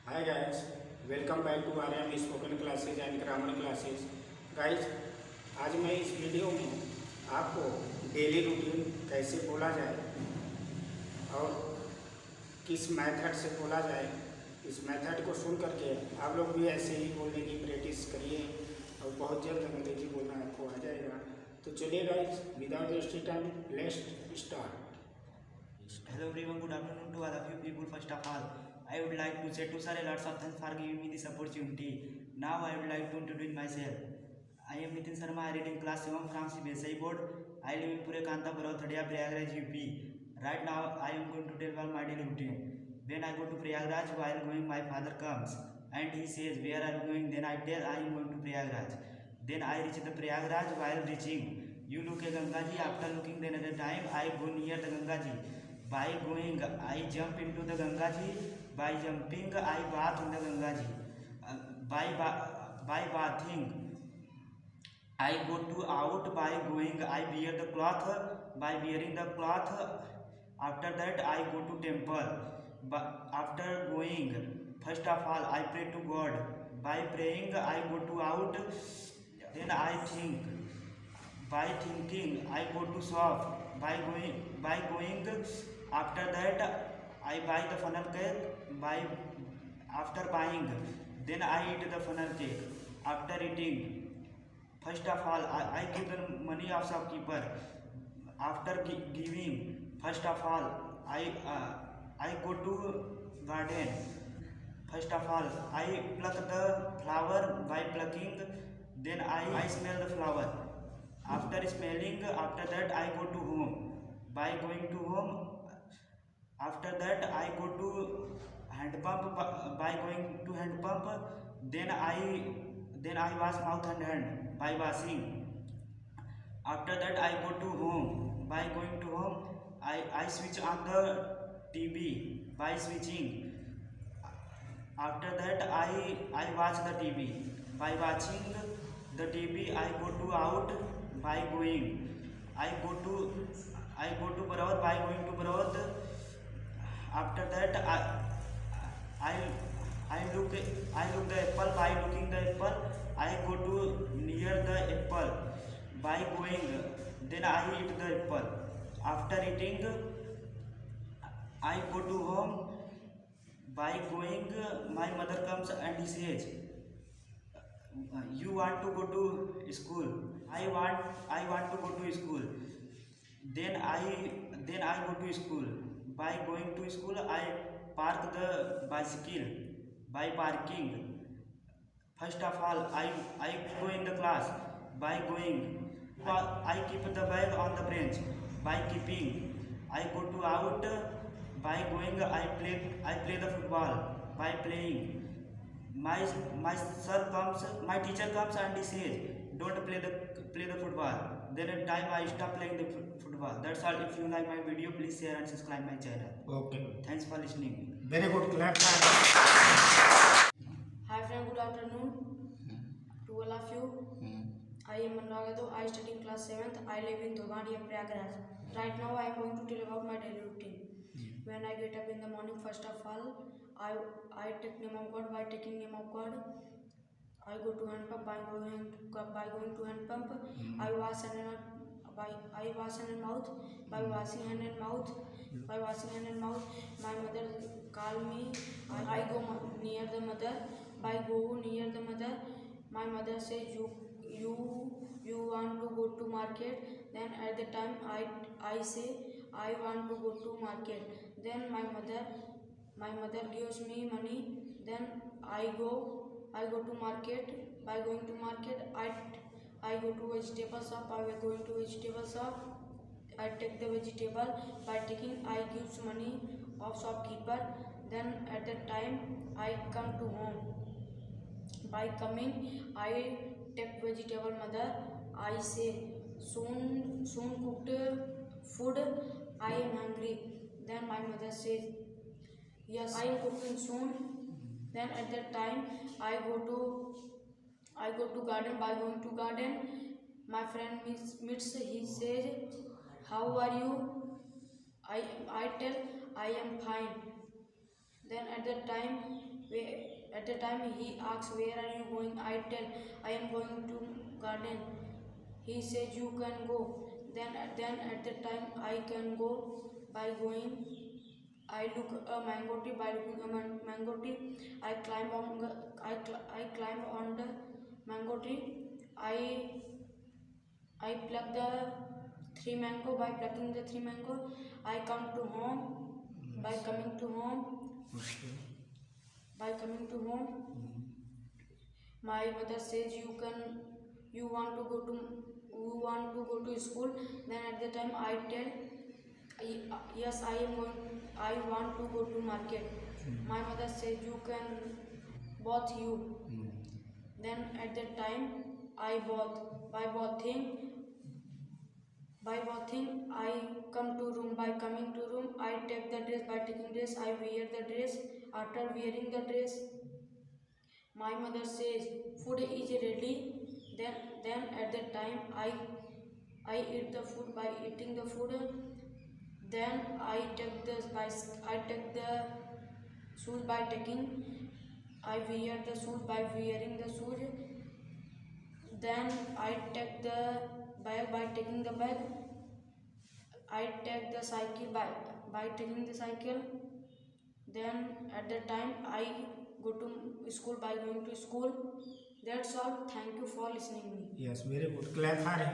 Hi guys, welcome back to RM spoken classes and grammar classes. Guys, आज मैं इस video में आपको डेली रूटीन कैसे बोला जाए और किस मेथड से बोला जाए, इस मेथड को सुन करके आप लोग भी ऐसे ही बोलने की प्रैक्टिस करिए और बहुत जल्द अंग्रेजी बोलना आपको आ जाएगा। तो चलिए guys, without wasting time let's start. Hello everyone, good afternoon to all of you people. First of all, I would like to say to sir lots of thanks for giving me this opportunity. Now I would like to introduce myself. I am Nitin Sharma. I read in class 7 from CBSE board. I live in Pure Kantapura, Thadia, Prayagraj, UP. Right now I am going to tell about my daily routine. When I go to Prayagraj, while going, my father comes and he says, "Where are you going?" Then I tell I am going to Prayagraj. Then I reach the Prayagraj. While reaching, you look at Ganga Ji. After looking, then at the time I go near the Ganga Ji. By going, I jump into the Ganga Ji. By jumping, I bath in the Ganga Ji. By bathing, I go to out. By going, I wear the cloth. By wearing the cloth, after that I go to temple. But after going, first of all I pray to God. By praying, I go to out. Then I think. By thinking, I go to shop. By going, after that I buy the funnel cake. By after buying, then I eat the funnel cake. After eating, first of all I give the money of shopkeeper. After giving, first of all I go to garden. First of all I pluck the flower. By plucking, then I smell the flower. After smelling, after that I go to home. By going to home, after that I go to hand pump. By going to hand pump, then I wash mouth and hand. By washing, after that I go to home. By going to home, I switch on the TV. By switching, after that I watch the TV. By watching the TV, I go to out. By going, I go to Parvat. By going to Parvat, after that I look the apple. By looking the apple, I go to near the apple. By going, then I eat the apple. After eating, I go to home. By going, my mother comes and he says, "You want to go to school?" I want to go to school. Then I go to school. By going to school, I park the bicycle. By parking, first of all I go in the class. By going, I keep the bag on the bench. By keeping, I go to out. By going, I play the football. By playing, my teacher comes and he says, "Don't play the football." Then at time I stop playing the football. That's all. If you like my video, please share and subscribe my channel. Okay, Thanks for listening. very good. Clap. Hi friend, good afternoon to all of you. I am Managado. I study in class 7th. I live in Dogania, Prayagraj. Right now I am going to tell about my daily routine. When I get up in the morning, first of all, I take name of God. By taking name of God, I go to hand pump. By going to hand pump, I wash hand and mouth. By washing hand and mouth, my mother call me. I go near the mother. By go near the mother, my mother says, you want to go to market. Then at the time I say I want to go to market. Then my mother gives me money. Then I go to market. By going to market, I go to vegetable shop. By going to vegetable shop, I take the vegetable. By taking, I gives money of shopkeeper. Then at that time I come to home. By coming, I take vegetable mother. I say, soon cooked food. I am hungry. Then my mother says, "Yes, I am cooking soon." Then at that time I go to garden. By going to garden, my friend meets. He says, "How are you?" I tell I am fine. Then at that time At the time he asks, where are you going? I tell, I am going to garden. He says, you can go. Then at the time I can go by going. I look a mango tree. By looking a mango tree, I climb on the mango tree. I pluck the 3 mango. By plucking the 3 mango, I come to home. By coming to home, my mother says, you want to go to school. Then at the time I tell, yes, I want to go to market. My mother says, you can both you. Then at that time I both. By bathing, I come to room. By coming to room, I take the dress. By taking dress, I wear the dress. After wearing the dress, my mother says, food is ready. Then at that time, I eat the food. By eating the food, then I take the shoes. By taking, I wear the shoes. By wearing the shoes, then I take the bag. By taking the bag, I take the cycle. By taking the cycle, then at the time I go to school. By going to school. That's all. Thank you for listening me. Yes, very good. Clap for him.